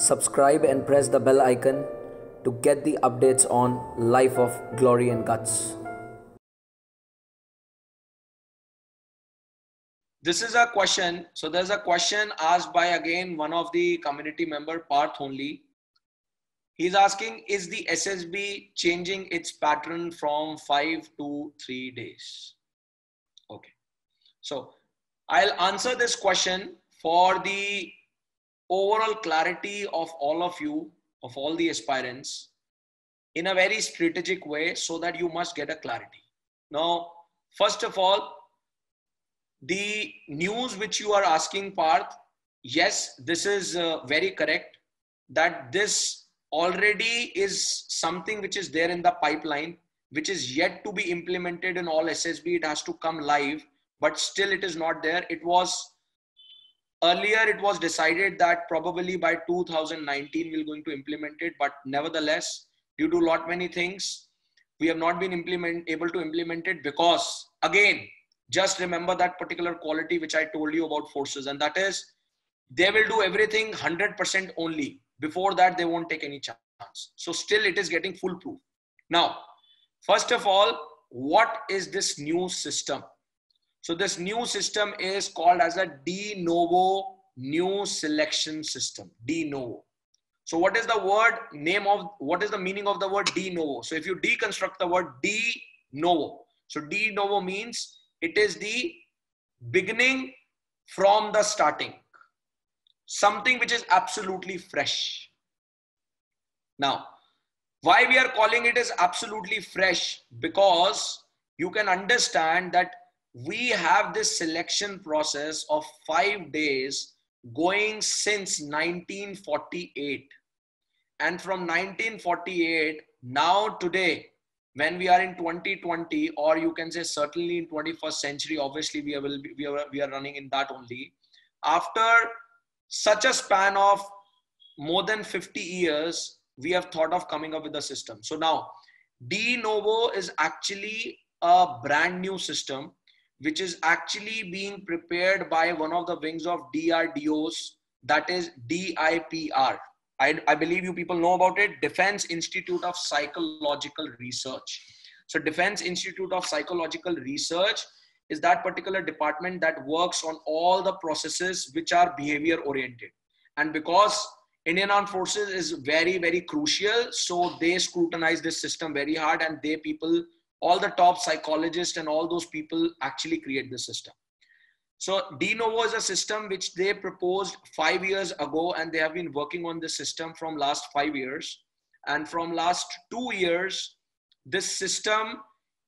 Subscribe and press the bell icon to get the updates on Life of Glory and Guts. This is a question. So there's a question asked by again one of the community member, Parth only. He's asking, is the SSB changing its pattern from 5 to 3 days? Okay. So I'll answer this question for the overall clarity of all of you, of all the aspirants, in a very strategic way so that you must get a clarity. Now, first of all, the news which you are asking, Parth, yes, this is very correct that this already is something which is there in the pipeline, which is yet to be implemented in all SSB. It has to come live, but still it is not there. It was earlier, it was decided that probably by 2019 we're going to implement it, but nevertheless, due to lot many things, we have not been able to implement it because, again, just remember that particular quality which I told you about forces, and that is they will do everything 100% only. Before that, they won't take any chance. So still it is getting foolproof. Now, first of all, what is this new system? So this new system is called as a de novo new selection system, de novo. So what is the what is the meaning of the word de novo? So if you deconstruct the word de novo, so de novo means it is the beginning from the starting, something which is absolutely fresh. Now, why we are calling it as absolutely fresh? Because you can understand that we have this selection process of 5 days going since 1948. And from 1948, now today, when we are in 2020, or you can say certainly in 21st century, obviously we are running in that only. After such a span of more than 50 years, we have thought of coming up with a system. So now, de novo is actually a brand new system, which is actually being prepared by one of the wings of DRDOs, that is DIPR. I believe you people know about it, Defense Institute of Psychological Research. So Defense Institute of Psychological Research is that particular department that works on all the processes which are behavior oriented. And because Indian Armed Forces is very, very crucial, so they scrutinize this system very hard, and all the top psychologists and all those people actually create this system. So de novo is a system which they proposed 5 years ago, and they have been working on this system from last 5 years. And from last 2 years, this system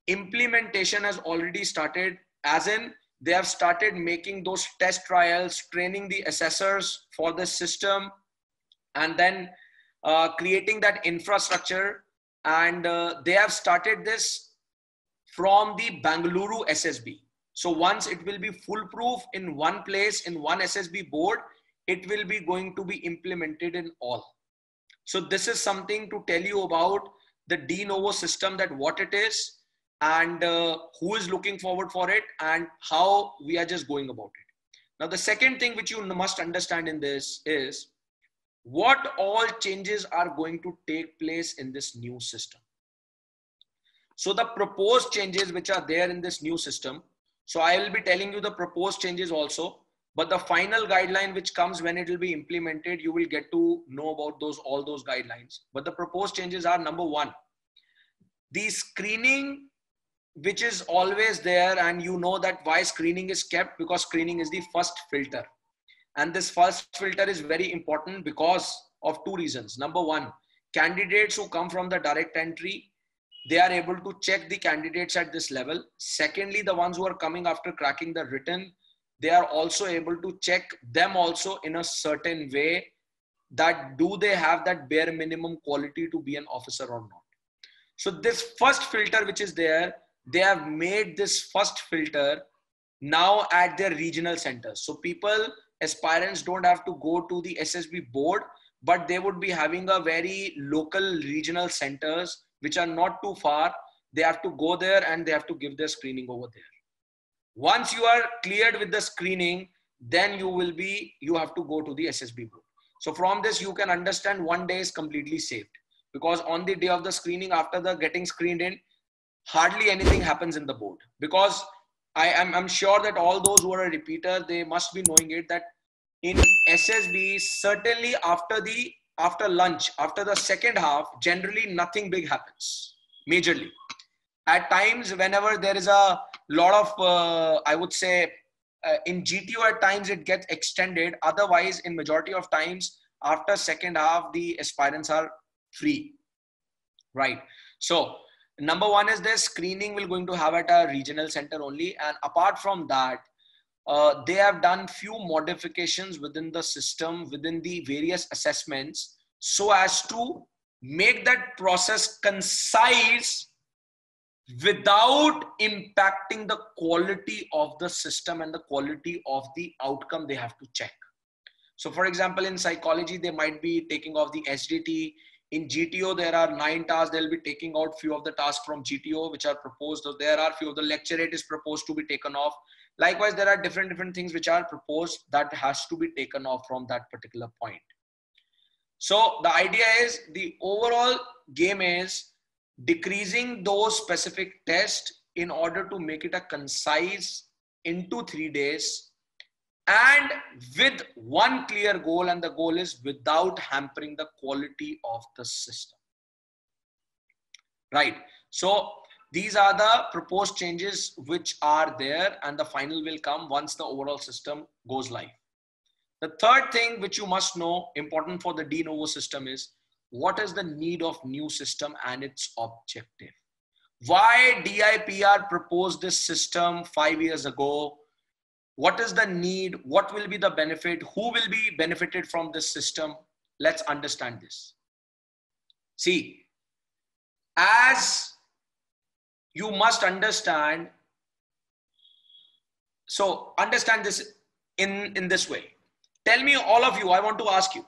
implementation has already started, as in they have started making those test trials, training the assessors for this system, and then creating that infrastructure. And they have started this from the Bangalore SSB. So once it will be foolproof in one place, in one SSB board, it will be going to be implemented in all. So this is something to tell you about the de novo system, that what it is and who is looking forward for it and how we are just going about it. Now, the second thing which you must understand in this is what all changes are going to take place in this new system. So the proposed changes which are there in this new system, so I will be telling you the proposed changes also, but the final guideline which comes when it will be implemented, you will get to know about all those guidelines. But the proposed changes are: number one, the screening which is always there, and you know that why screening is kept, because screening is the first filter. And this first filter is very important because of two reasons. Number one, candidates who come from the direct entry, they are able to check the candidates at this level. Secondly, the ones who are coming after cracking the written, they are also able to check them also in a certain way, that do they have that bare minimum quality to be an officer or not. So this first filter which is there, they have made this first filter now at their regional centers. So aspirants don't have to go to the SSB board, but they would be having a very local regional centers which are not too far. They have to go there and they have to give their screening over there. Once you are cleared with the screening, then you have to go to the SSB board. So from this, you can understand one day is completely saved, because on the day of the screening, after the getting screened in, hardly anything happens in the board, because I'm sure that all those who are a repeater, they must be knowing it, that in SSB, certainly after lunch, after the second half, generally nothing big happens majorly. At times, whenever there is a lot of, I would say, in GTO at times it gets extended. Otherwise, in majority of times, after second half, the aspirants are free, right? So number one is this screening will going to have at a regional center only. And apart from that, they have done few modifications within the system, within the various assessments, so as to make that process concise without impacting the quality of the system and the quality of the outcome they have to check. So for example, in psychology, they might be taking off the SDT. In GTO, there are 9 tasks. They'll be taking out few of the tasks from GTO, which are proposed. There are few of the lecture rate is proposed to be taken off. Likewise, there are different things which are proposed that has to be taken off from that particular point. So the idea is, the overall game is decreasing those specific tests in order to make it a concise into 3 days, and with one clear goal, and the goal is without hampering the quality of the system, right? So these are the proposed changes which are there, and the final will come once the overall system goes live. The third thing which you must know, important for the de novo system, is what is the need of new system and its objective. Why DIPR proposed this system 5 years ago? What is the need? What will be the benefit? Who will be benefited from this system? Let's understand this. See, as you must understand, so understand this in this way. Tell me, all of you, I want to ask you,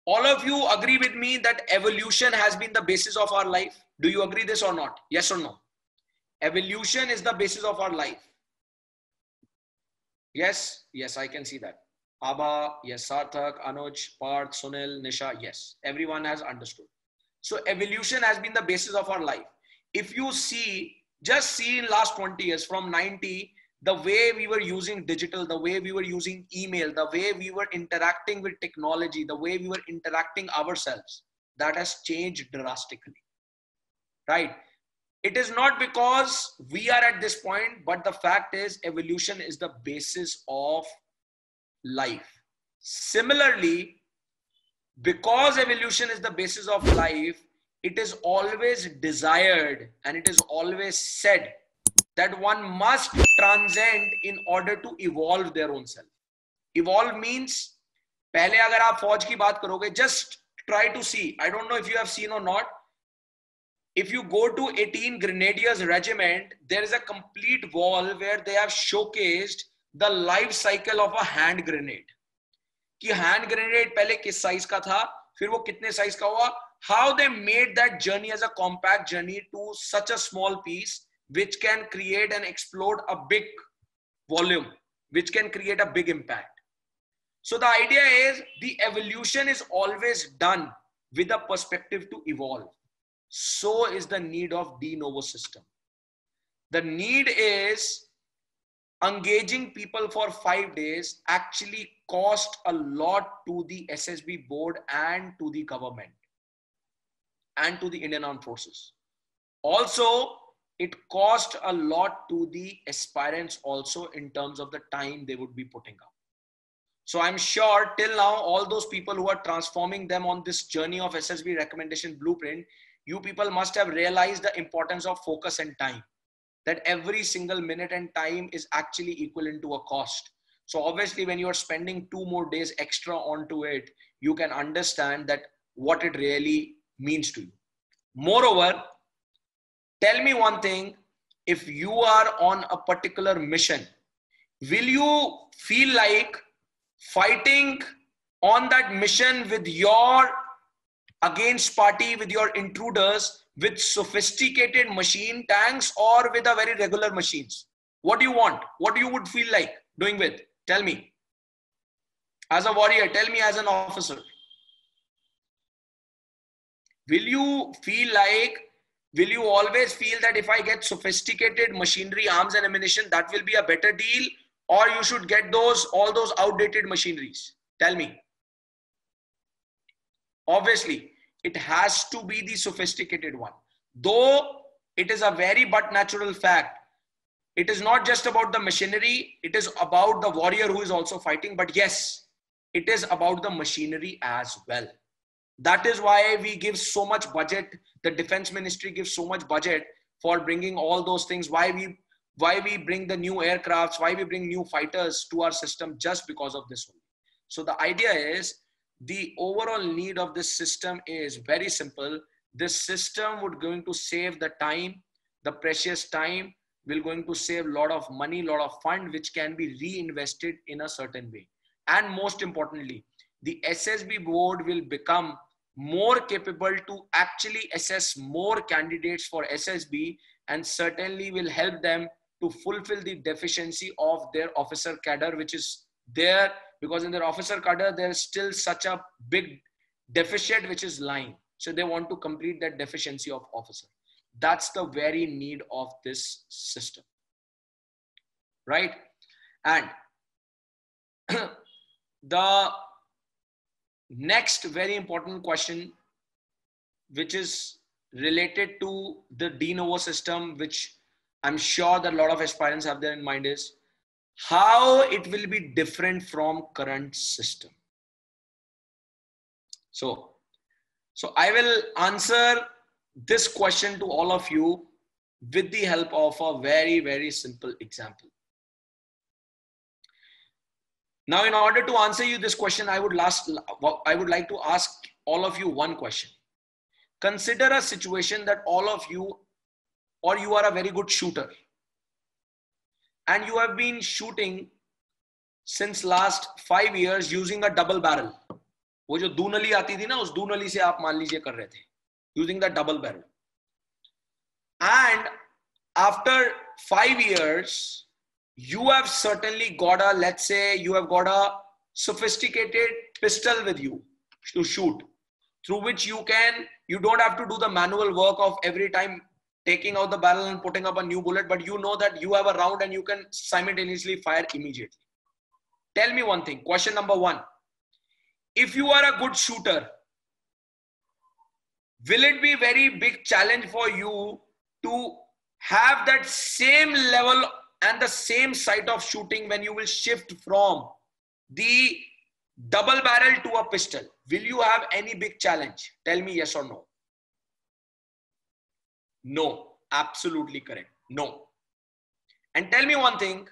all of you agree with me that evolution has been the basis of our life? Do you agree this or not? Yes or no? Evolution is the basis of our life. Yes, yes, I can see that. Abha, yes, Sarthak, Anuj, Parth, Sunil, Nisha, yes, everyone has understood. So evolution has been the basis of our life. If you see, just see in last 20 years, from 90, the way we were using digital, the way we were using email, the way we were interacting with technology, the way we were interacting ourselves, that has changed drastically, right? It is not because we are at this point, but the fact is evolution is the basis of life. Similarly, because evolution is the basis of life, it is always desired and it is always said that one must transcend in order to evolve their own self. Evolve means, पहले अगर आप फौज की बात करोगे, just try to see, I don't know if you have seen or not, if you go to 18 Grenadiers Regiment, there is a complete wall where they have showcased the life cycle of a hand grenade. कि hand grenade पहले किस size का था, फिर वो कितने size का हुआ, how they made that journey as a compact journey to such a small piece, which can create and explode a big volume, which can create a big impact. So the idea is, the evolution is always done with a perspective to evolve. So is the need of de novo system. The need is engaging people for 5 days actually cost a lot to the SSB board and to the government and to the Indian Armed Forces. Also, it cost a lot to the aspirants also in terms of the time they would be putting up. So I'm sure till now, all those people who are transforming them on this journey of SSB recommendation blueprint, you people must have realized the importance of focus and time, that every single minute and time is actually equivalent to a cost. So obviously when you are spending 2 more days extra onto it, you can understand that what it really means to you. Moreover, tell me one thing, if you are on a particular mission, will you feel like fighting on that mission with your against party, with your intruders, with sophisticated machine tanks, or with a very regular machines? What do you want? What do you would feel like doing with? Tell me. As a warrior, tell me, as an officer, will you always feel that if I get sophisticated machinery, arms and ammunition, that will be a better deal? Or you should get all those outdated machineries? Tell me. Obviously, it has to be the sophisticated one. Though it is a very but natural fact, it is not just about the machinery, it is about the warrior who is also fighting. But yes, it is about the machinery as well. That is why we give so much budget. The defense ministry gives so much budget for bringing all those things. Why we bring the new aircrafts, why we bring new fighters to our system, just because of this one. So the idea is, the overall need of this system is very simple. This system would going to save the time, the precious time, will going to save a lot of money, lot of fund, which can be reinvested in a certain way. And most importantly, the SSB board will become more capable to actually assess more candidates for SSB, and certainly will help them to fulfill the deficiency of their officer cadre, which is there, because in their officer cadre, there's still such a big deficit which is lying. So they want to complete that deficiency of officer. That's the very need of this system, right? And the next very important question, which is related to the de novo system, which I'm sure that a lot of aspirants have there in mind, is how it will be different from current system. So I will answer this question to all of you with the help of a very, very simple example. Now, in order to answer you this question, I would like to ask all of you one question. Consider a situation that all of you, or you are a very good shooter, and you have been shooting since last 5 years using a double barrel. वो जो दूनली आती थी ना, उस दूनली से आप मान लीजिए कर रहे थे, using the double barrel. And after 5 years, you have certainly got a, let's say you have got a sophisticated pistol with you to shoot, through which you don't have to do the manual work of every time taking out the barrel and putting up a new bullet, but you know that you have a round and you can simultaneously fire immediately. Tell me one thing, question number one. If you are a good shooter, will it be very big challenge for you to have that same level and the same sight of shooting when you will shift from the double barrel to a pistol? Will you have any big challenge? Tell me yes or no. No, absolutely correct. No. And tell me one thing,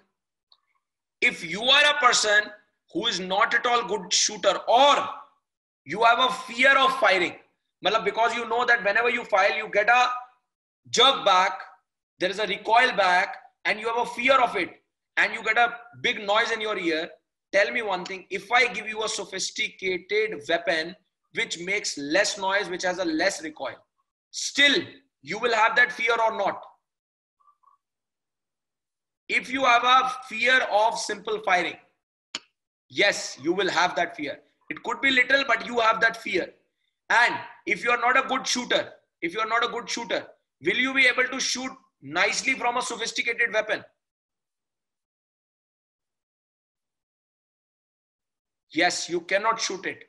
if you are a person who is not at all good shooter, or you have a fear of firing, because you know that whenever you fire, you get a jerk back, there is a recoil back, and you have a fear of it, and you get a big noise in your ear. Tell me one thing, if I give you a sophisticated weapon which makes less noise, which has a less recoil, still you will have that fear or not? If you have a fear of simple firing, yes, you will have that fear. It could be little, but you have that fear. And if you are not a good shooter, will you be able to shoot nicely from a sophisticated weapon? Yes, you cannot shoot it.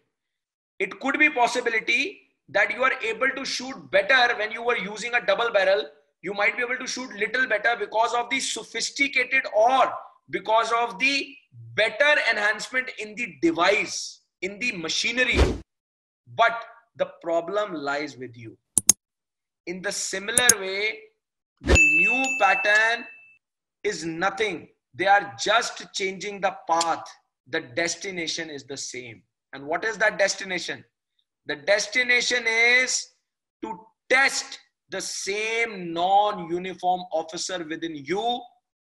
It could be possibility that you are able to shoot better when you were using a double barrel. You might be able to shoot little better because of the sophisticated, or because of the better enhancement in the device, in the machinery. But the problem lies with you. In the similar way, the new pattern is nothing. They are just changing the path. The destination is the same. And what is that destination? The destination is to test the same non-uniform officer within you,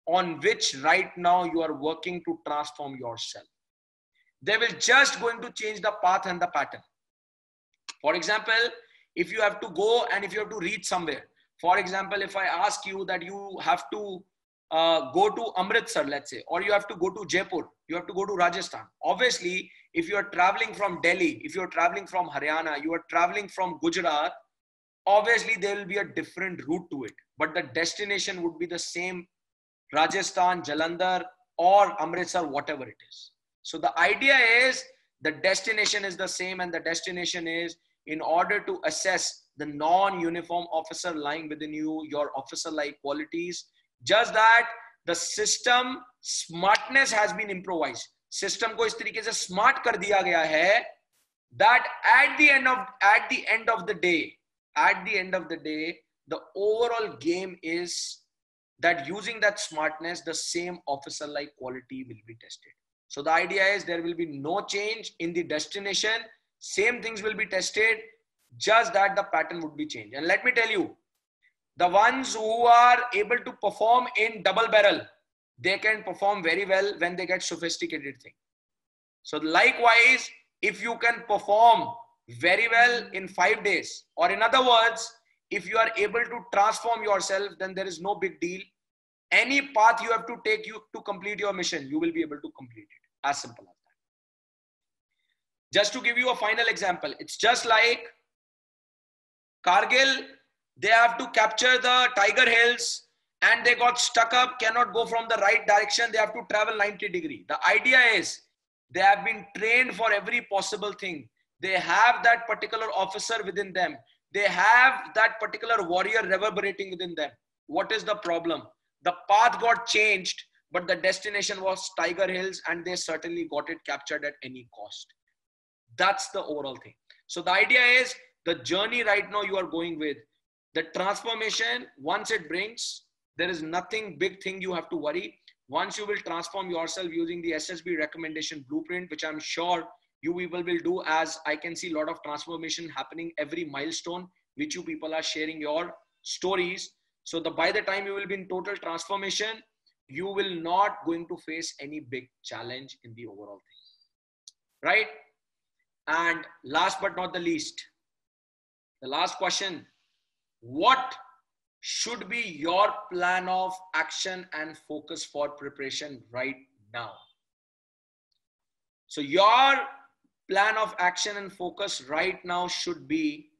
on which right now you are working to transform yourself. They will just going to change the path and the pattern. For example, if you have to go and if you have to reach somewhere, for example, if I ask you that you have to go to Amritsar, let's say, or you have to go to Jaipur, you have to go to Rajasthan. Obviously, if you are traveling from Delhi, if you are traveling from Haryana, you are traveling from Gujarat, obviously there will be a different route to it, but the destination would be the same: Rajasthan, Jalandhar, or Amritsar, whatever it is. So the idea is the destination is the same, and the destination is in order to assess the non-uniform officer lying within you, your officer-like qualities. Just that the system smartness has been improvised. System को इस तरीके से smart कर दिया गया है that at the end of the day, the overall game is that using that smartness, the same officer-like quality will be tested. So the idea is there will be no change in the destination. Same things will be tested, just that the pattern would be changed. And let me tell you, the ones who are able to perform in double barrel, they can perform very well when they get sophisticated thing. So likewise, if you can perform very well in 5 days, or in other words, if you are able to transform yourself, then there is no big deal. Any path you have to take you to complete your mission, you will be able to complete it. As simple as that. Just to give you a final example, it's just like Kargil. They have to capture the Tiger Hills and they got stuck up, cannot go from the right direction. They have to travel 90 degrees. The idea is they have been trained for every possible thing. They have that particular officer within them. They have that particular warrior reverberating within them. What is the problem? The path got changed, but the destination was Tiger Hills, and they certainly got it captured at any cost. That's the overall thing. So the idea is the journey right now you are going with, the transformation, once it brings, there is nothing big thing you have to worry. Once you will transform yourself using the SSB recommendation blueprint, which I'm sure you people will do, as I can see a lot of transformation happening every milestone, which you people are sharing your stories. So by the time you will be in total transformation, you will not going to face any big challenge in the overall thing, right? And last but not the least, the last question: what should be your plan of action and focus for preparation right now? So your plan of action and focus right now should be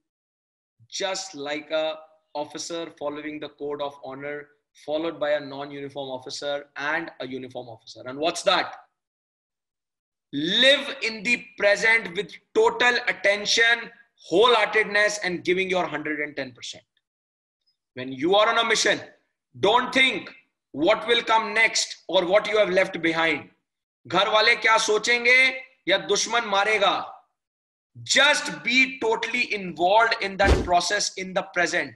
just like a officer following the code of honor, followed by a non-uniform officer and a uniform officer. And what's that? Live in the present with total attention, wholeheartedness, and giving your 110%. When you are on a mission, don't think what will come next or what you have left behind. घर वाले क्या सोचेंगे या दुश्मन मारेगा? Just be totally involved in that process in the present.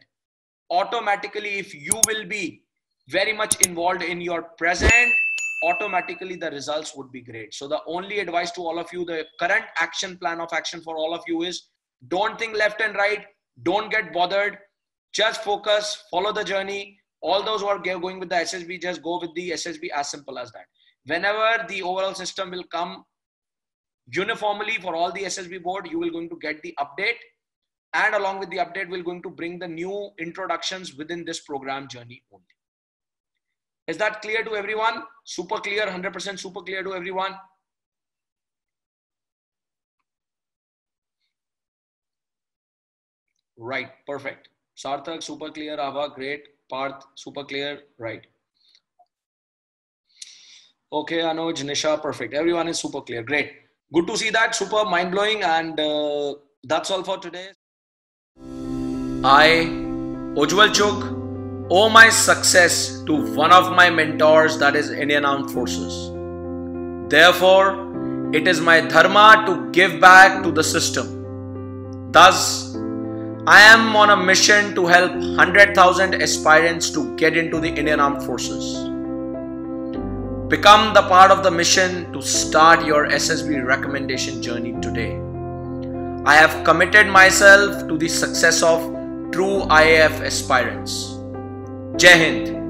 Automatically, if you will be very much involved in your present, automatically the results would be great. So the only advice to all of you, the current action plan of action for all of you is, don't think left and right, don't get bothered, just focus, follow the journey. All those who are going with the SSB, just go with the SSB, as simple as that. Whenever the overall system will come uniformly for all the SSB board, you will going to get the update, and along with the update, we're going to bring the new introductions within this program journey only. Is that clear to everyone? Super clear, 100% super clear to everyone? Right, perfect. Sarthak, super clear. Ava, great. Parth, super clear. Right. Okay, Anuj, Nisha, perfect. Everyone is super clear. Great. Good to see that. Super mind-blowing. And that's all for today. I, Ujjwal Chugh, owe my success to one of my mentors, that is Indian Armed Forces. Therefore, it is my dharma to give back to the system. Thus, I am on a mission to help 100,000 aspirants to get into the Indian Armed Forces. Become the part of the mission to start your SSB recommendation journey today. I have committed myself to the success of true IAF aspirants. Jai Hind.